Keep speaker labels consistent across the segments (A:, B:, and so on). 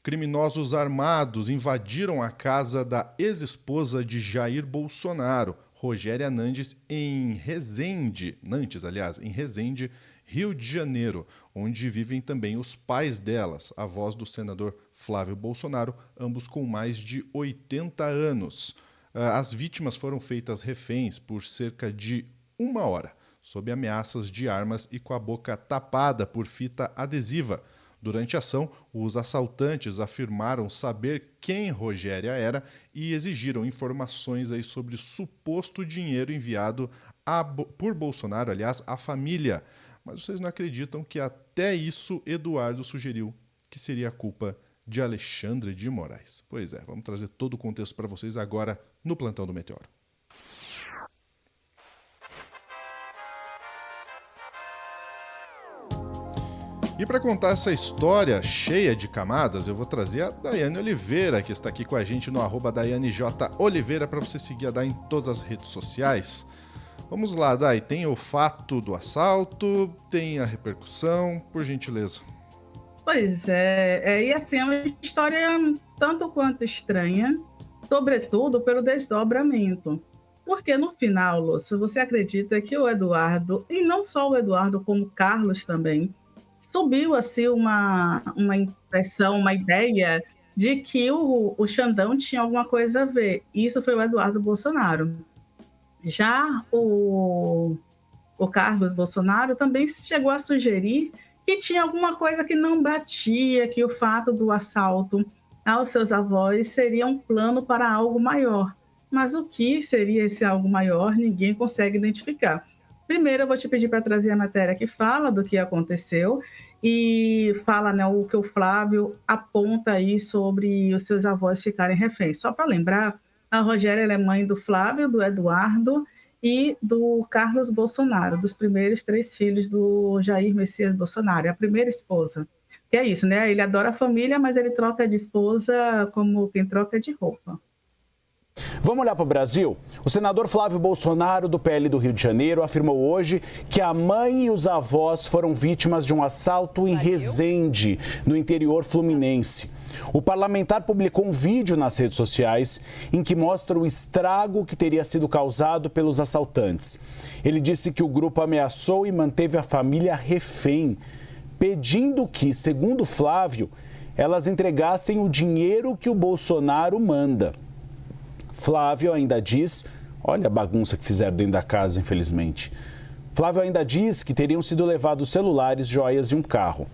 A: Criminosos armados invadiram a casa da ex-esposa de Jair Bolsonaro, Rogéria Nantes, em Resende, em Resende, Rio de Janeiro, onde vivem também os pais delas, avós do senador Flávio Bolsonaro, ambos com mais de 80 anos. As vítimas foram feitas reféns por cerca de 1 hora, sob ameaças de armas e com a boca tapada por fita adesiva. Durante a ação, os assaltantes afirmaram saber quem Rogéria era e exigiram informações aí sobre suposto dinheiro enviado por Bolsonaro, à família. Mas vocês não acreditam que até isso Eduardo sugeriu que seria culpa de Alexandre de Moraes. Pois é, vamos trazer todo o contexto para vocês agora no Plantão do Meteoro. E para contar essa história cheia de camadas, eu vou trazer a Daiane Oliveira, que está aqui com a gente no @DaianeJOliveira, para você seguir a Dai em todas as redes sociais. Vamos lá, Dai, tem o fato do assalto, tem a repercussão, por gentileza.
B: Pois é, e assim, é uma história tanto quanto estranha, sobretudo pelo desdobramento. Porque no final, Lúcio, você acredita que o Eduardo, e não só o Eduardo, como o Carlos também, subiu assim uma impressão, uma ideia de que o Xandão tinha alguma coisa a ver. Isso foi o Eduardo Bolsonaro. Já o Carlos Bolsonaro também chegou a sugerir que tinha alguma coisa que não batia, que o fato do assalto aos seus avós seria um plano para algo maior. Mas o que seria esse algo maior, ninguém consegue identificar. Primeiro, eu vou te pedir para trazer a matéria que fala do que aconteceu e fala, né, o que o Flávio aponta aí sobre os seus avós ficarem reféns. Só para lembrar, a Rogéria ela é mãe do Flávio, do Eduardo e do Carlos Bolsonaro, dos primeiros 3 filhos do Jair Messias Bolsonaro, é a primeira esposa. Que é isso, né? Ele adora a família, mas ele troca de esposa como quem troca de roupa.
C: Vamos olhar para o Brasil? O senador Flávio Bolsonaro, do PL do Rio de Janeiro, afirmou hoje que a mãe e os avós foram vítimas de um assalto em Resende, no interior fluminense. O parlamentar publicou um vídeo nas redes sociais em que mostra o estrago que teria sido causado pelos assaltantes. Ele disse que o grupo ameaçou e manteve a família refém, pedindo que, segundo Flávio, elas entregassem o dinheiro que o Bolsonaro manda. Flávio ainda diz, olha a bagunça que fizeram dentro da casa, infelizmente. Flávio ainda diz que teriam sido levados celulares, joias e um carro.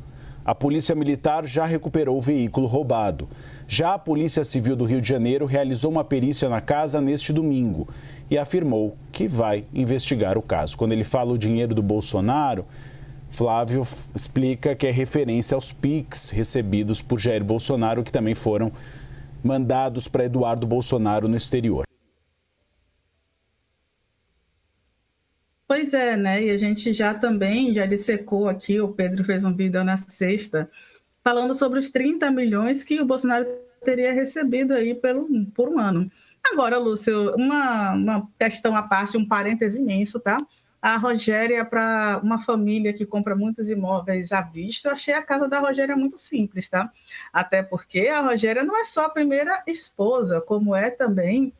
C: A Polícia Militar já recuperou o veículo roubado. Já a Polícia Civil do Rio de Janeiro realizou uma perícia na casa neste domingo e afirmou que vai investigar o caso. Quando ele fala o dinheiro do Bolsonaro, Flávio explica que é referência aos PIX recebidos por Jair Bolsonaro, que também foram mandados para Eduardo Bolsonaro no exterior.
B: Pois é, né? E a gente já dissecou aqui, o Pedro fez um vídeo na sexta, falando sobre os 30 milhões que o Bolsonaro teria recebido aí por um ano. Agora, Lúcio, uma questão à parte, um parêntese imenso, tá? A Rogéria, para uma família que compra muitos imóveis à vista, eu achei a casa da Rogéria muito simples, tá? Até porque a Rogéria não é só a primeira esposa, como é também.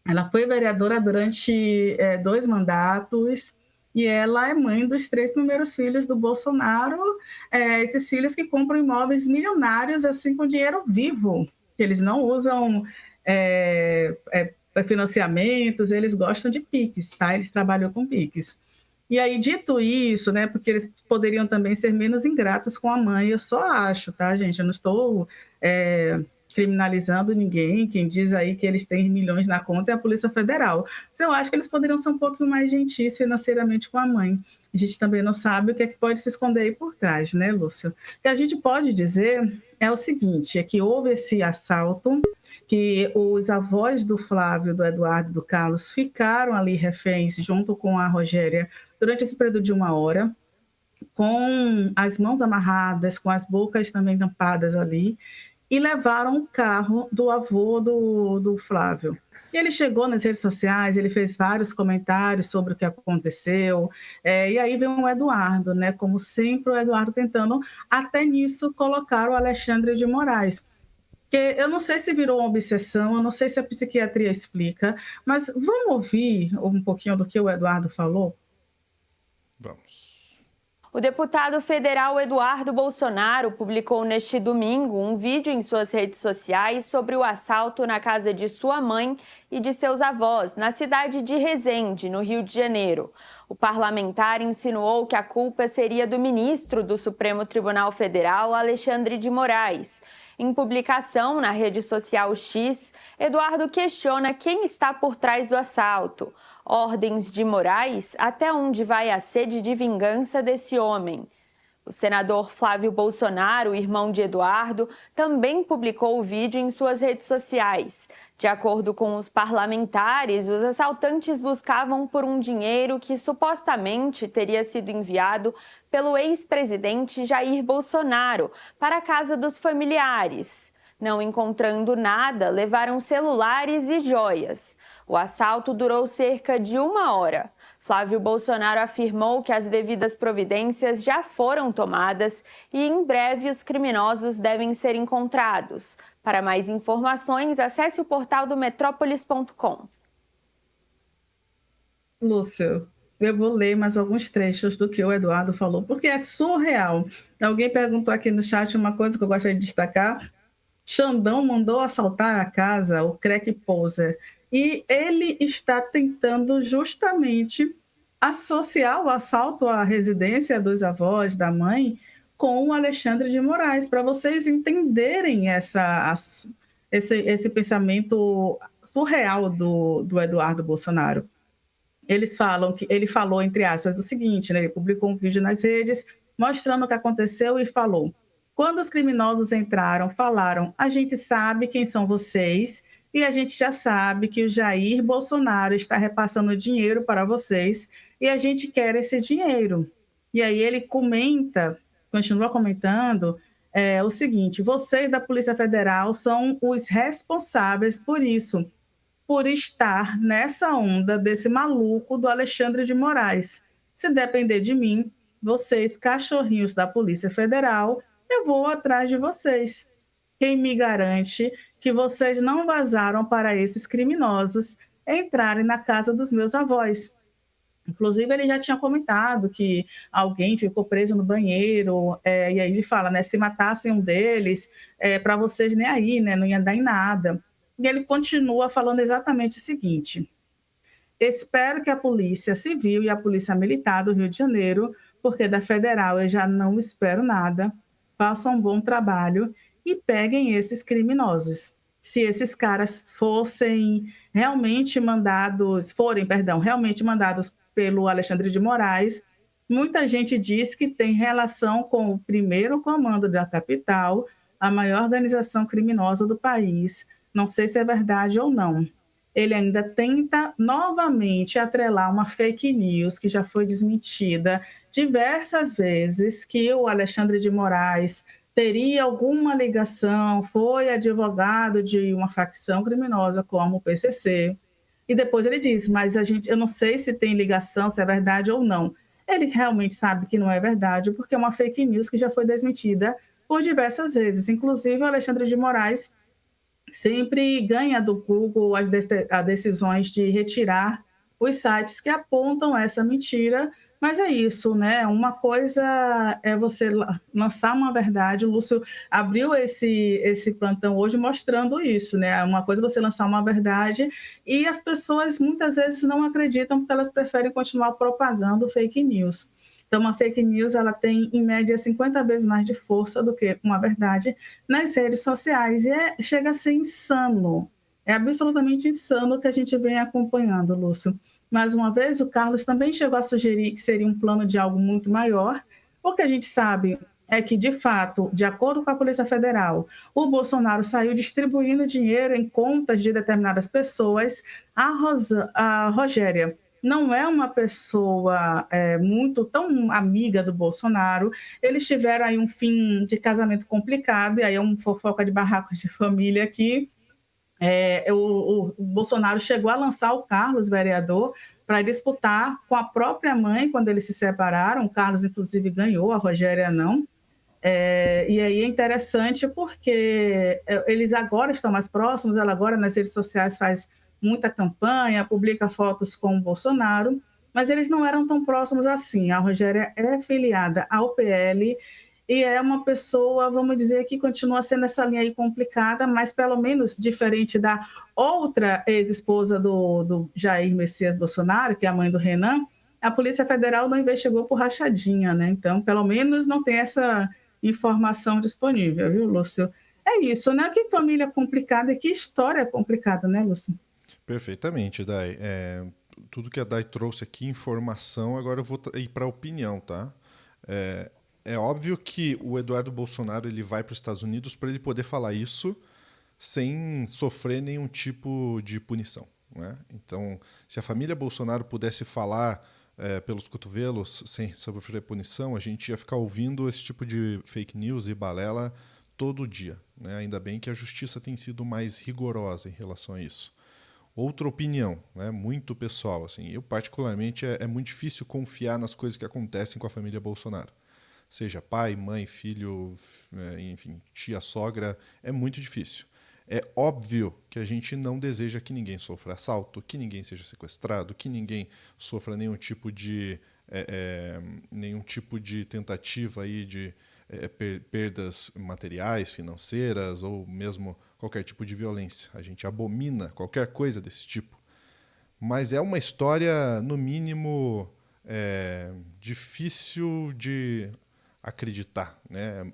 B: Ela foi vereadora durante 2 mandatos e ela é mãe dos 3 primeiros filhos do Bolsonaro, esses filhos que compram imóveis milionários assim com dinheiro vivo, que eles não usam financiamentos, eles gostam de PIX, tá? Eles trabalham com PIX. E aí, dito isso, né, porque eles poderiam também ser menos ingratos com a mãe, eu só acho, tá, gente? Eu não estou criminalizando ninguém, quem diz aí que eles têm milhões na conta é a Polícia Federal. Mas eu acho que eles poderiam ser um pouquinho mais gentis financeiramente com a mãe. A gente também não sabe o que é que pode se esconder aí por trás, né, Lúcio? O que a gente pode dizer é o seguinte, é que houve esse assalto, que os avós do Flávio, do Eduardo e do Carlos ficaram ali reféns junto com a Rogéria durante esse período de 1 hora, com as mãos amarradas, com as bocas também tampadas ali, e levaram o carro do avô do Flávio. E ele chegou nas redes sociais, ele fez vários comentários sobre o que aconteceu, e aí vem o Eduardo, né? Como sempre, o Eduardo tentando, até nisso, colocar o Alexandre de Moraes. que eu não sei se virou uma obsessão, eu não sei se a psiquiatria explica, mas vamos ouvir um pouquinho do que o Eduardo falou?
A: Vamos.
D: O deputado federal Eduardo Bolsonaro publicou neste domingo um vídeo em suas redes sociais sobre o assalto na casa de sua mãe e de seus avós, na cidade de Resende, no Rio de Janeiro. O parlamentar insinuou que a culpa seria do ministro do Supremo Tribunal Federal, Alexandre de Moraes. Em publicação na rede social X, Eduardo questiona quem está por trás do assalto. Ordens de Moraes, até onde vai a sede de vingança desse homem? O senador Flávio Bolsonaro, irmão de Eduardo, também publicou o vídeo em suas redes sociais. De acordo com os parlamentares, os assaltantes buscavam por um dinheiro que supostamente teria sido enviado pelo ex-presidente Jair Bolsonaro para a casa dos familiares. Não encontrando nada, levaram celulares e joias. O assalto durou cerca de 1 hora. Flávio Bolsonaro afirmou que as devidas providências já foram tomadas e em breve os criminosos devem ser encontrados. Para mais informações, acesse o portal do metrópolis.com.
B: Lúcio, eu vou ler mais alguns trechos do que o Eduardo falou, porque é surreal. Alguém perguntou aqui no chat uma coisa que eu gostaria de destacar. Xandão mandou assaltar a casa, o crack poser, e ele está tentando justamente associar o assalto à residência dos avós, da mãe, com o Alexandre de Moraes, para vocês entenderem esse pensamento surreal do Eduardo Bolsonaro. Eles falam que ele falou, entre aspas, o seguinte, né? Ele publicou um vídeo nas redes mostrando o que aconteceu e falou: quando os criminosos entraram, falaram, a gente sabe quem são vocês e a gente já sabe que o Jair Bolsonaro está repassando dinheiro para vocês e a gente quer esse dinheiro. E aí ele continua comentando o seguinte: vocês da Polícia Federal são os responsáveis por isso, por estar nessa onda desse maluco do Alexandre de Moraes. Se depender de mim, vocês, cachorrinhos da Polícia Federal, eu vou atrás de vocês. Quem me garante que vocês não vazaram para esses criminosos entrarem na casa dos meus avós? Inclusive, ele já tinha comentado que alguém ficou preso no banheiro, e aí ele fala, né, se matassem um deles, para vocês nem aí, né, não ia dar em nada. E ele continua falando exatamente o seguinte: espero que a Polícia Civil e a Polícia Militar do Rio de Janeiro, porque da Federal eu já não espero nada, façam um bom trabalho e peguem esses criminosos. Se esses caras forem realmente mandados pelo Alexandre de Moraes, muita gente diz que tem relação com o primeiro comando da capital, a maior organização criminosa do país. Não sei se é verdade ou não. Ele ainda tenta novamente atrelar uma fake news que já foi desmentida diversas vezes, que o Alexandre de Moraes teria alguma ligação, foi advogado de uma facção criminosa como o PCC. E depois ele diz, mas eu não sei se tem ligação, se é verdade ou não. Ele realmente sabe que não é verdade, porque é uma fake news que já foi desmentida por diversas vezes. Inclusive, o Alexandre de Moraes sempre ganha do Google as decisões de retirar os sites que apontam essa mentira, mas é isso, né? Uma coisa é você lançar uma verdade, o Lúcio abriu esse plantão hoje mostrando isso, né? Uma coisa é você lançar uma verdade e as pessoas muitas vezes não acreditam porque elas preferem continuar propagando fake news. Então, uma fake news ela tem, em média, 50 vezes mais de força do que uma verdade nas redes sociais. E chega a ser insano. É absolutamente insano o que a gente vem acompanhando, Lúcio. Mais uma vez, o Carlos também chegou a sugerir que seria um plano de algo muito maior, porque a gente sabe que, de fato, de acordo com a Polícia Federal, o Bolsonaro saiu distribuindo dinheiro em contas de determinadas pessoas. A Rogéria não é uma pessoa muito tão amiga do Bolsonaro. Eles tiveram aí um fim de casamento complicado, e aí é um fofoca de barracos de família aqui. O Bolsonaro chegou a lançar o Carlos, vereador, para disputar com a própria mãe quando eles se separaram. O Carlos, inclusive, ganhou, a Rogéria não. E aí é interessante porque eles agora estão mais próximos, ela agora nas redes sociais faz muita campanha, publica fotos com o Bolsonaro, mas eles não eram tão próximos assim. A Rogéria é filiada ao PL e é uma pessoa, vamos dizer, que continua sendo essa linha aí complicada, mas pelo menos diferente da outra ex-esposa do Jair Messias Bolsonaro, que é a mãe do Renan, a Polícia Federal não investigou por rachadinha, né? Então, pelo menos não tem essa informação disponível, viu, Lúcio? É isso, né? Que família complicada e que história complicada, né, Lúcio?
A: Perfeitamente, Dai. Tudo que a Dai trouxe aqui, informação, agora eu vou ir para a opinião, tá? É óbvio que o Eduardo Bolsonaro ele vai para os Estados Unidos para ele poder falar isso sem sofrer nenhum tipo de punição, né? Então, se a família Bolsonaro pudesse falar pelos cotovelos sem sofrer punição, a gente ia ficar ouvindo esse tipo de fake news e balela todo dia, né? Ainda bem que a justiça tem sido mais rigorosa em relação a isso. Outra opinião, né, muito pessoal, assim, eu particularmente é muito difícil confiar nas coisas que acontecem com a família Bolsonaro. Seja pai, mãe, filho, enfim, tia, sogra, é muito difícil. É óbvio que a gente não deseja que ninguém sofra assalto, que ninguém seja sequestrado, que ninguém sofra nenhum tipo de tentativa aí de perdas materiais, financeiras ou mesmo qualquer tipo de violência. A gente abomina qualquer coisa desse tipo. Mas é uma história, no mínimo, difícil de acreditar, né?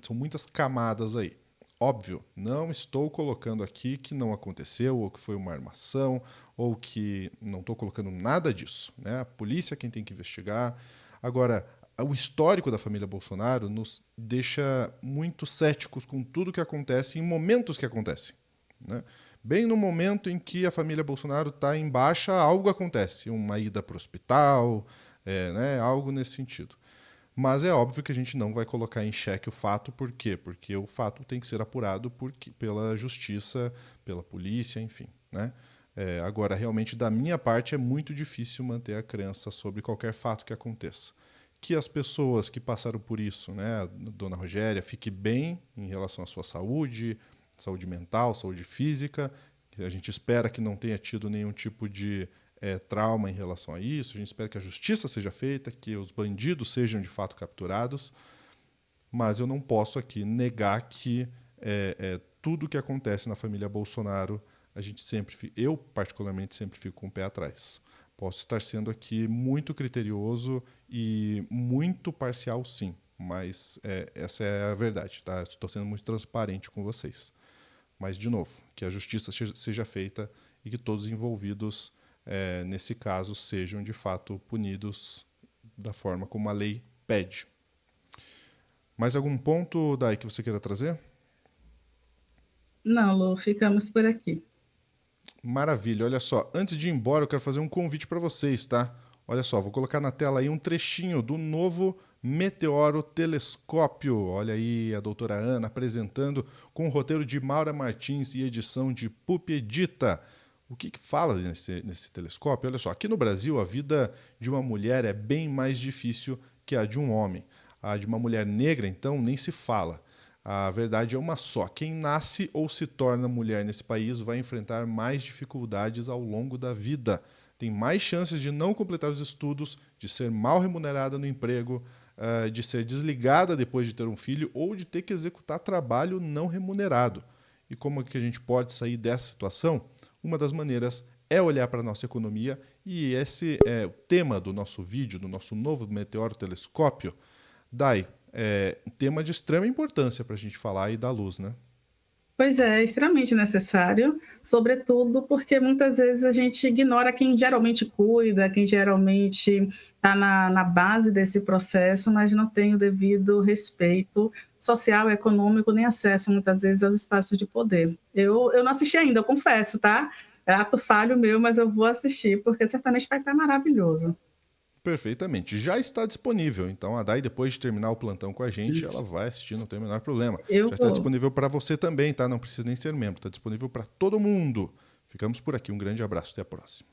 A: São muitas camadas aí. Óbvio, não estou colocando aqui que não aconteceu, ou que foi uma armação, ou que não estou colocando nada disso, né? A polícia é quem tem que investigar. Agora, o histórico da família Bolsonaro nos deixa muito céticos com tudo que acontece em momentos que acontecem, né? Bem no momento em que a família Bolsonaro está em baixa, algo acontece, uma ida para o hospital, né? Algo nesse sentido. Mas é óbvio que a gente não vai colocar em xeque o fato, por quê? Porque o fato tem que ser apurado pela justiça, pela polícia, enfim, né? Agora, realmente, da minha parte, é muito difícil manter a crença sobre qualquer fato que aconteça. Que as pessoas que passaram por isso, né, a dona Rogéria, fique bem em relação à sua saúde mental, saúde física, a gente espera que não tenha tido nenhum tipo de trauma em relação a isso, a gente espera que a justiça seja feita, que os bandidos sejam de fato capturados, mas eu não posso aqui negar que tudo que acontece na família Bolsonaro, eu particularmente sempre fico com o pé atrás. Posso estar sendo aqui muito criterioso e muito parcial, sim, mas essa é a verdade, tá? Estou sendo muito transparente com vocês. Mas, de novo, que a justiça seja feita e que todos os envolvidos nesse caso sejam de fato punidos da forma como a lei pede. Mais algum ponto, Dai, que você queira trazer?
B: Não, Lu, ficamos por aqui.
A: Maravilha, olha só, antes de ir embora eu quero fazer um convite para vocês, tá? Olha só, vou colocar na tela aí um trechinho do novo Meteoro Telescópio. Olha aí a doutora Ana apresentando com o roteiro de Maura Martins e edição de Pupi Edita. O que fala nesse telescópio? Olha só, aqui no Brasil a vida de uma mulher é bem mais difícil que a de um homem. A de uma mulher negra, então, nem se fala. A verdade é uma só. Quem nasce ou se torna mulher nesse país vai enfrentar mais dificuldades ao longo da vida. Tem mais chances de não completar os estudos, de ser mal remunerada no emprego, de ser desligada depois de ter um filho ou de ter que executar trabalho não remunerado. E como é que a gente pode sair dessa situação? Uma das maneiras é olhar para a nossa economia, e esse é o tema do nosso vídeo, do nosso novo Meteoro Telescópio. Dai, um tema de extrema importância para a gente falar e dar luz, né?
B: Pois é extremamente necessário, sobretudo porque muitas vezes a gente ignora quem geralmente cuida, quem geralmente está na base desse processo, mas não tem o devido respeito social, econômico, nem acesso muitas vezes aos espaços de poder. Eu não assisti ainda, eu confesso, tá? É ato falho meu, mas eu vou assistir, porque certamente vai estar maravilhoso.
A: Perfeitamente. Já está disponível. Então, a Dai, depois de terminar o plantão com a gente, ela vai assistir, não tem o menor problema. Já está disponível para você também, tá? Não precisa nem ser membro. Está disponível para todo mundo. Ficamos por aqui. Um grande abraço. Até a próxima.